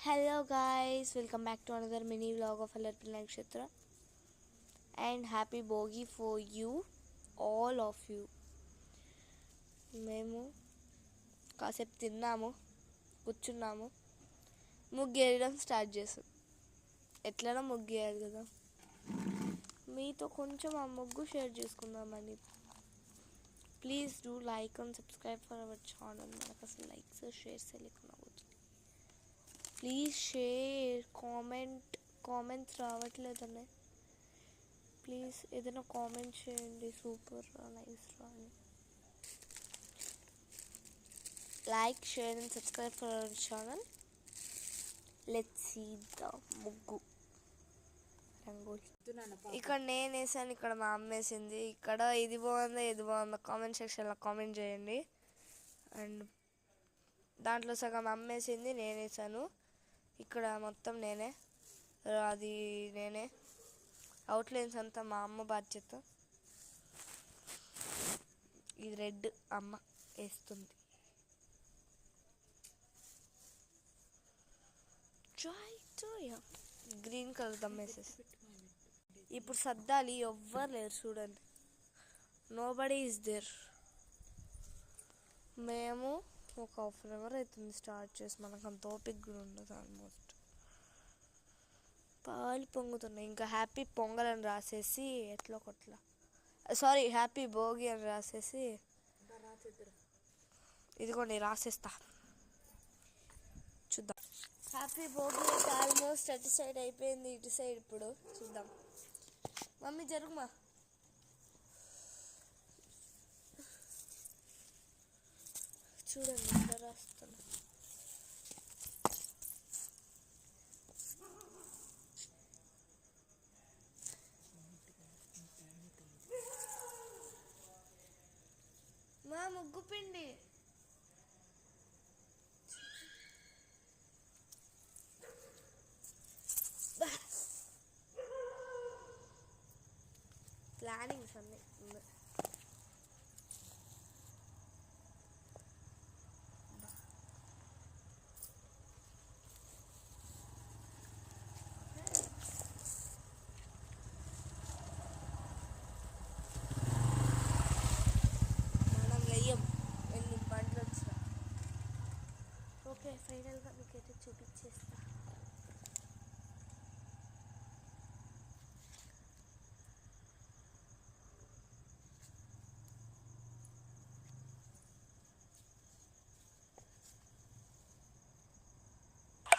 Hello guys, welcome back to another mini vlog of Alarpin Nakshatra and happy Bogi for you, all of you. మేము కాసేపు తిన్నాము, కూర్చున్నాము, ముగ్గేయడం start చేసాం. ఎట్లైనా ముగ్గేయాలి కదా, మీతో కొంచెం ఆ ముగ్గు షేర్ చేసుకుందామని. Please do like and subscribe for our channel. మనకు అసలు లైక్స్ షేర్స్ లేకుండా పోతుంది. ప్లీజ్ షేర్, కామెంట్స్ రావట్లేదనే. ప్లీజ్ ఏదైనా కామెంట్ చేయండి, సూపర్ నైస్ రాని. Like, share and subscribe for our channel. Let's see the ముగ్గు రంగోలి. ఇక్కడ నేను వేసాను, ఇక్కడ మా అమ్మ వేసింది. ఇక్కడ ఇది బాగుందో కామెంట్ సెక్షన్లో కామెంట్ చేయండి. అండ్ దాంట్లో సగం అమ్మ వేసింది, నేను వేసాను. ఇక్కడ మొత్తం నేనే, అది నేనే. అవుట్లైన్స్ అంతా మా అమ్మ బాధ్యత. ఇది రెడ్ అమ్మ వేస్తుంది. గ్రీన్ కలర్ దమ్మేసేసి ఇప్పుడు సర్దాలి. ఎవ్వరు లేరు చూడండి, నోబడీ ఈజ్ దేర్. మేము ఒక హాఫ్ అన్ అవర్ అవుతుంది స్టార్ట్ చేసి. మనకు అంత ఓపిక కూడా ఉండదు. ఆల్మోస్ట్ పాలు పొంగుతున్నాయి. ఇంకా హ్యాపీ పొంగల్ అని రాసేసి ఎట్లా కొట్లా, సారీ హ్యాపీ భోగి అని రాసేసి ఇదిగోండి రాసేస్తా, చూద్దాం. హ్యాపీ భోగి అయితే ఆల్మోస్ట్ అటు సైడ్ అయిపోయింది, ఇటు సైడ్ ఇప్పుడు చూద్దాం. మమ్మీ జరుగుమా, చూడండి ఇట్లా రాస్తున్నా. మా ముగ్గు పిండి ప్లానింగ్స్ అన్నీ. మనం లెయ్యం ఎన్ని బండ్లు వచ్చినా. ఓకే, ఫైనల్గా మీకైతే చూపించేస్తాను.